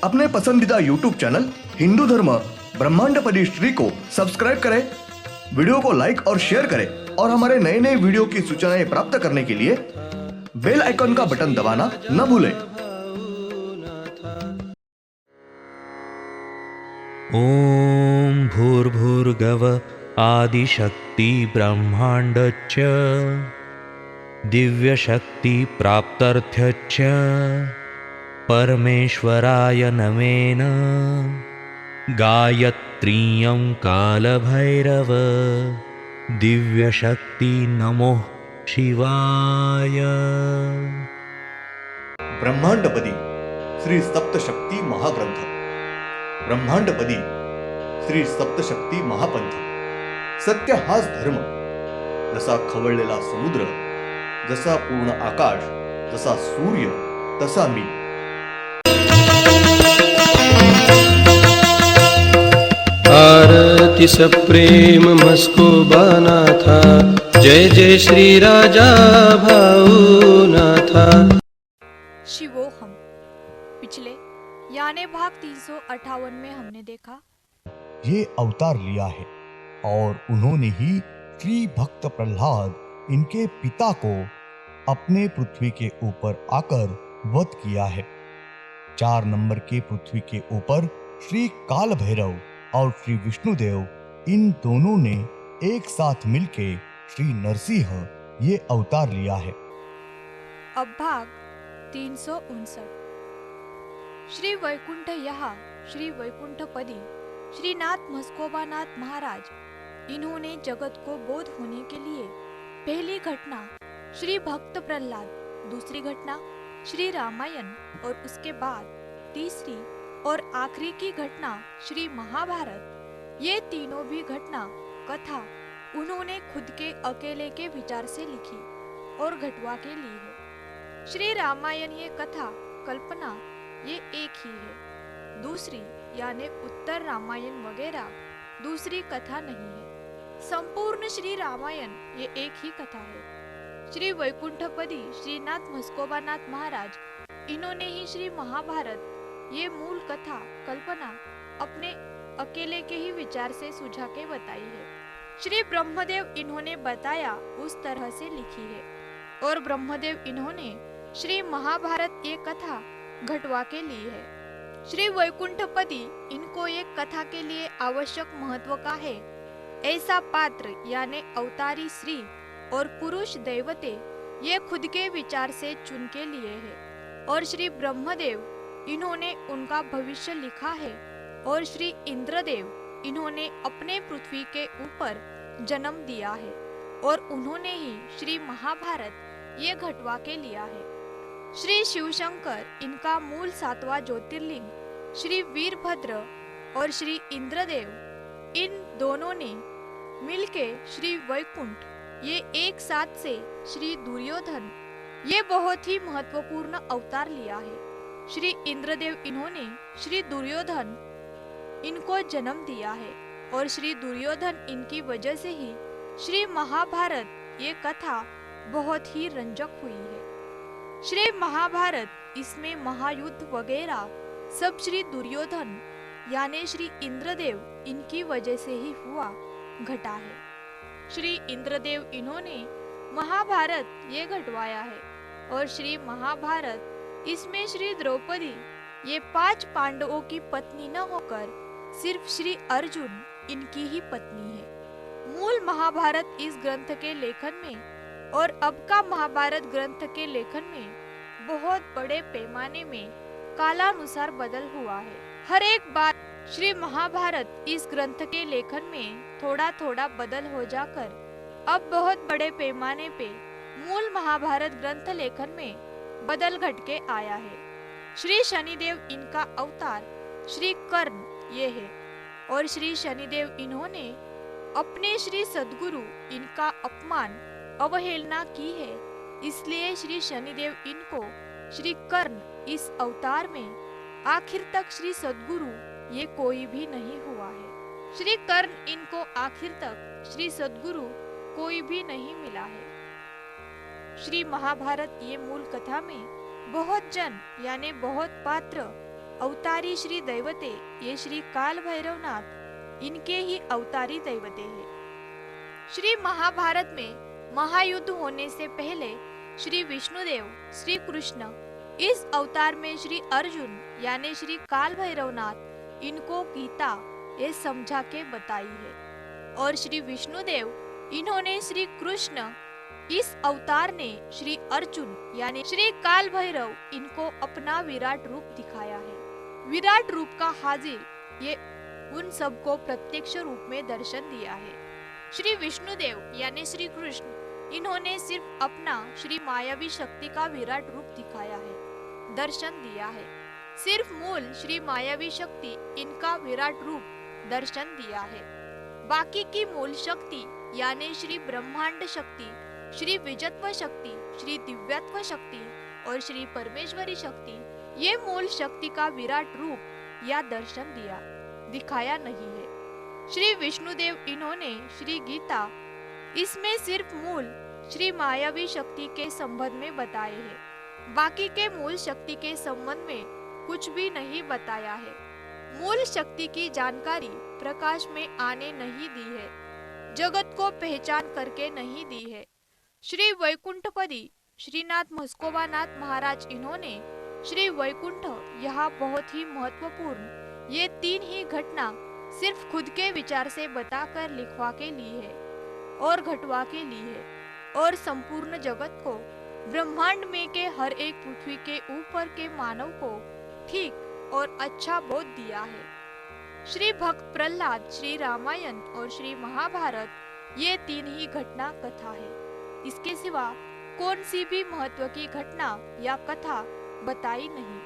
अपने पसंदीदा YouTube channel Hindu धर्म ब्रह्मांडपदी श्री को सब्सक्राइब करें, वीडियो को लाइक और शेयर करें और हमारे नए नए वीडियो की सूचनाएं प्राप्त करने के लिए बेल आइकन का बटन दबाना न भूलें। ॐ भूर्भुर्गव आदिशक्ति ब्रह्माण्डच्च दिव्यशक्ति प्राप्त्यर्थ्यच्च परमेश्वराय नमेन गायत्रीयं कालभैरव दिव्यशक्ति नमो शिवाय। ब्रह्मांडपदी श्री सप्तशक्ती महाग्रंथ, ब्रह्मांडपदी श्री सप्तशक्ती महापंथ। सत्य हाच धर्म, जसा खवळलेला समुद्र, जसा पूर्ण आकाश, जसा सूर्य, तसा मी। आरती सप्रेम मस्कोबानाथा, जय जय श्री राजा भाऊनाथा। शिवोहम। पिछले यानी भाग 358 में हमने देखा ये अवतार लिया है और उन्होंने ही श्री भक्त प्रहलाद इनके पिता को अपने पृथ्वी के ऊपर आकर वध किया है। 4 नंबर के पृथ्वी के ऊपर श्री काल भैरव और श्री विष्णुदेव, इन दोनों ने एक साथ मिलके श्री नरसिंह ये अवतार लिया है। अब भाग 359। श्री वैकुंठ यहाँ श्री वैकुंठपदी श्रीनाथ मस्कोबानाथ महाराज, इन्होंने जगत को बोध होने के लिए पहली घटना श्री भक्त प्रहलाद, दूसरी घटना श्री रामायण और उसके बाद तीसरी और आखिरी की घटना श्री महाभारत, ये तीनों भी घटना कथा उन्होंने खुद के अकेले के विचार से लिखी और घटवा के ली है। श्री रामायण ये कथा कल्पना ये एक ही है, दूसरी यानी उत्तर रामायण वगैरह दूसरी कथा नहीं है। संपूर्ण श्री रामायण ये एक ही कथा है। श्री वैकुंठपदी श्रीनाथ मस्कोबानाथ महाराज, इन्होंने ही श्री महाभारत ये मूल कथा कल्पना अपने अकेले के ही विचार से सुझा के बताई है। श्री ब्रह्मदेव इन्होंने बताया उस तरह से लिखी है और ब्रह्मदेव इन्होंने श्री महाभारत ये कथा घटवा के ली है। श्री वैकुंठपदी इनको एक कथा के लिए आवश्यक महत्व का है ऐसा पात्र यानी अवतारी श्री और पुरुष दैवते ये खुद के विचार से चुन के लिए है और श्री ब्रह्मदेव इन्होंने उनका भविष्य लिखा है और श्री इंद्रदेव इन्होंने अपने पृथ्वी के ऊपर जन्म दिया है और उन्होंने ही श्री महाभारत ये घटवा के लिया है। श्री शिवशंकर इनका मूल 7वां ज्योतिर्लिंग, श्री वीरभद्र और श्री इंद्रदेव, इन दोनों ने मिलके श्री वैकुंठ ये एक साथ से श्री दुर्योधन ये बहुत ही महत्वपूर्ण अवतार लिया है। श्री इंद्रदेव इन्होंने श्री दुर्योधन इनको जन्म दिया है और श्री दुर्योधन इनकी वजह से ही श्री महाभारत ये कथा बहुत ही रंजक हुई है। श्री महाभारत इसमें महायुद्ध वगैरह सब श्री दुर्योधन यानी श्री इंद्रदेव इनकी वजह से ही हुआ घटा है। श्री इंद्रदेव इन्होंने महाभारत ये घटवाया है और श्री महाभारत इसमें श्री द्रौपदी ये 5 पांडवों की पत्नी न होकर सिर्फ श्री अर्जुन इनकी ही पत्नी है। मूल महाभारत इस ग्रंथ के लेखन में और अब का महाभारत ग्रंथ के लेखन में बहुत बड़े पैमाने में कालानुसार बदल हुआ है। हर एक बार श्री महाभारत इस ग्रंथ के लेखन में थोड़ा थोड़ा बदल हो जाकर अब बहुत बड़े पैमाने पे मूल महाभारत ग्रंथ लेखन में बदल घट के आया है। श्री शनिदेव इनका अवतार श्री कर्ण ये है और श्री शनिदेव इन्होंने अपने श्री सद्गुरु इनका अपमान अवहेलना की है, इसलिए श्री शनिदेव इनको श्री कर्ण इस अवतार में आखिर तक श्री सद्गुरु ये कोई भी नहीं हुआ है। श्री कर्ण इनको आखिर तक श्री सद्गुरु कोई भी नहीं मिला है। श्री महाभारत ये मूल कथा में बहुत जन यानी बहुत पात्र अवतारी श्री दैवते ये श्री काल भैरवनाथ इनके ही अवतारी दैवते हैं। श्री महाभारत में महायुद्ध होने से पहले श्री विष्णुदेव श्री कृष्ण इस अवतार में श्री अर्जुन यानी श्री काल भैरवनाथ इनको गीता ये समझा के बताई है और श्री विष्णुदेव इन्होंने श्री कृष्ण इस अवतार ने श्री अर्जुन यानी श्री काल भैरव इनको अपना विराट रूप दिखाया है। विराट रूप का हाजिर ये उन सबको प्रत्यक्ष रूप में दर्शन दिया है। श्री विष्णुदेव यानी श्री कृष्ण इन्होंने सिर्फ अपना श्री मायावी शक्ति का विराट रूप दिखाया है, दर्शन दिया है। सिर्फ मूल श्री मायावी शक्ति इनका विराट रूप दर्शन दिया है। बाकी की मूल शक्ति यानी श्री ब्रह्मांड शक्ति, श्री विजत्व शक्ति, श्री दिव्यत्व शक्ति और श्री परमेश्वरी शक्ति ये मूल शक्ति का विराट रूप या दर्शन दिखाया नहीं है। श्री विष्णुदेव इन्होंने श्री गीता इसमें सिर्फ मूल श्री मायावी शक्ति के संबंध में बताए हैं, बाकी के मूल शक्ति के संबंध में कुछ भी नहीं बताया है। मूल शक्ति की जानकारी प्रकाश में आने नहीं दी है, जगत को पहचान करके नहीं दी है। श्री वैकुंठपदी श्रीनाथ म्हस्कोबानाथ महाराज इन्होंने श्री वैकुंठ यहाँ बहुत ही महत्वपूर्ण ये तीन ही घटना सिर्फ खुद के विचार से बताकर लिखवा के ली है और घटवा के ली है और संपूर्ण जगत को ब्रह्मांड में के हर एक पृथ्वी के ऊपर के मानव को ठीक और अच्छा बोध दिया है। श्री भक्त प्रहलाद, श्री रामायण और श्री महाभारत ये तीन ही घटना कथा है। इसके सिवा कौन सी भी महत्व की घटना या कथा बताई नहीं।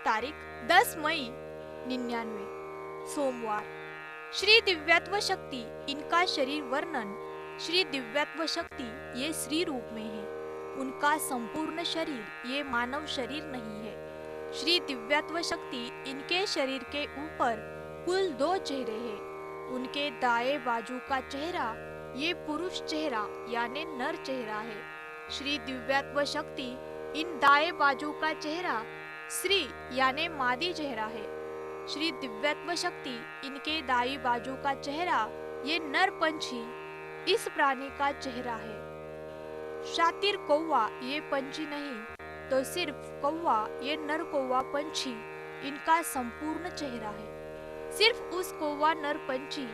तारीख 10 मई 99 सोमवार। श्री दिव्यत्व शक्ति इनका शरीर वर्णन श्री दिव्यत्व शक्ति ये श्री रूप में है, उनका संपूर्ण शरीर ये मानव शरीर नहीं है। श्री दिव्यत्व शक्ति इनके शरीर के ऊपर कुल 2 चेहरे हैं। उनके दाएं बाजू का चेहरा ये पुरुष चेहरा यानी नर चेहरा है। श्री दिव्यत्व शक्ति इन दाएं बाजू का चेहरा श्री यानी मादी चेहरा है। श्री दिव्यत्व शक्ति इनके दाई बाजू का चेहरा ये नर पंछी इस प्राणी का चेहरा है। शातिर कौवा ये पंछी नहीं तो सिर्फ कौवा ये नर कौवा पंछी इनका संपूर्ण चेहरा है। सिर्फ उस कौवा नर पंछी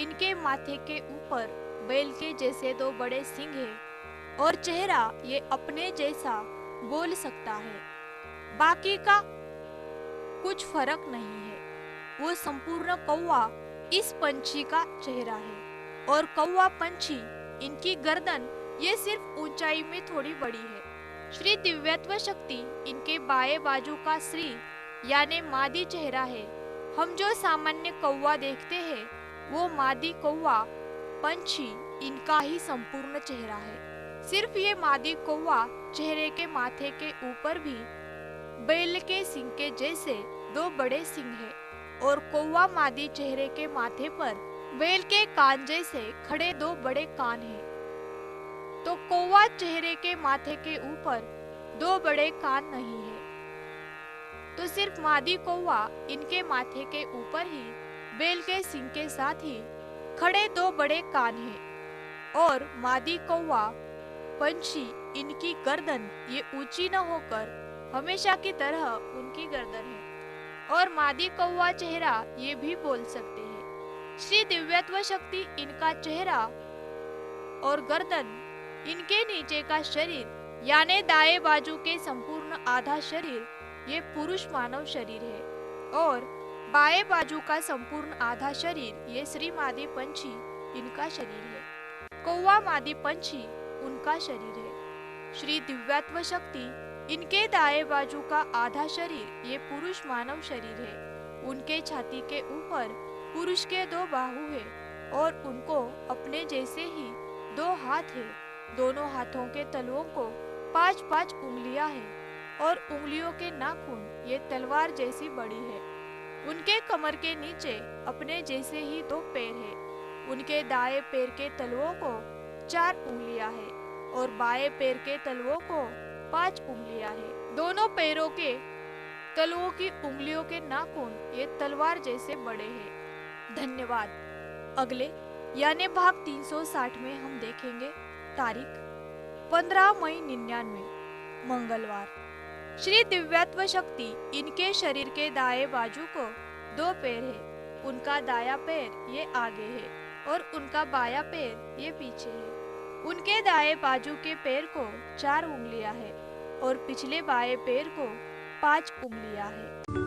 इनके माथे के ऊपर बैल के जैसे 2 बड़े सींग है और चेहरा ये अपने जैसा बोल सकता है। बाकी का कुछ फर्क नहीं है। वो संपूर्ण कौवा इस पंछी का चेहरा है और कौवा पंछी इनकी गर्दन ये सिर्फ ऊंचाई में थोड़ी बड़ी है। श्री दिव्यत्व शक्ति इनके बाएं बाजू का श्री यानी मादी चेहरा है। हम जो सामान्य कौवा देखते हैं वो मादी कौवा पंछी इनका ही संपूर्ण चेहरा है। सिर्फ ये मादी कौवा चेहरे के माथे के ऊपर भी बैल के सिंग के जैसे 2 बड़े सिंग है और कौवा मादी चेहरे के माथे पर बैल के कान जैसे खड़े 2 बड़े कान हैं। तो कौवा चेहरे के माथे के ऊपर 2 बड़े कान नहीं है, तो सिर्फ मादी कौवा इनके माथे के ऊपर ही बैल के सिंग के साथ ही खड़े 2 बड़े कान हैं और मादी कौवा पंछी इनकी गर्दन ये ऊंची न होकर हमेशा की तरह उनकी गर्दन है और मादी कौवा चेहरा ये भी बोल सकते हैं। श्री दिव्यत्व शक्ति इनका चेहरा और गर्दन इनके नीचे का शरीर यानी दाएं बाजू के संपूर्ण आधा शरीर ये पुरुष मानव शरीर है और बाएं बाजू का संपूर्ण आधा शरीर ये श्री मादी पंछी इनका शरीर है। कौवा मादी पंछी उनका शरीर है। श्री दिव्यत्व शक्ति इनके दाएं बाजू का आधा शरीर ये पुरुष मानव शरीर है। उनके छाती के ऊपर पुरुष के 2 बाहु है और उनको अपने जैसे ही 2 हाथ है। दोनों हाथों के तलवों को 5-5 उंगलियां हैं और उंगलियों के नाखून ये तलवार जैसी बड़ी है। उनके कमर के नीचे अपने जैसे ही 2 पैर है। उनके दाएं पैर के तलवों को 4 उंगलियां है और बाएं पैर के तलवों को 5 उंगलियां है। दोनों पैरों के तलवों की उंगलियों के नाखून ये तलवार जैसे बड़े हैं। धन्यवाद। अगले यानी भाग 360 में हम देखेंगे तारीख 15 मई 99 मंगलवार। श्री दिव्यत्व शक्ति इनके शरीर के दाएं बाजू को 2 पैर है। उनका दाया पैर ये आगे है और उनका बाया पैर ये पीछे है। उनके दाएं बाजू के पैर को 4 उंगलियां है और पिछले बाएं पैर को 5 उंगलियां है।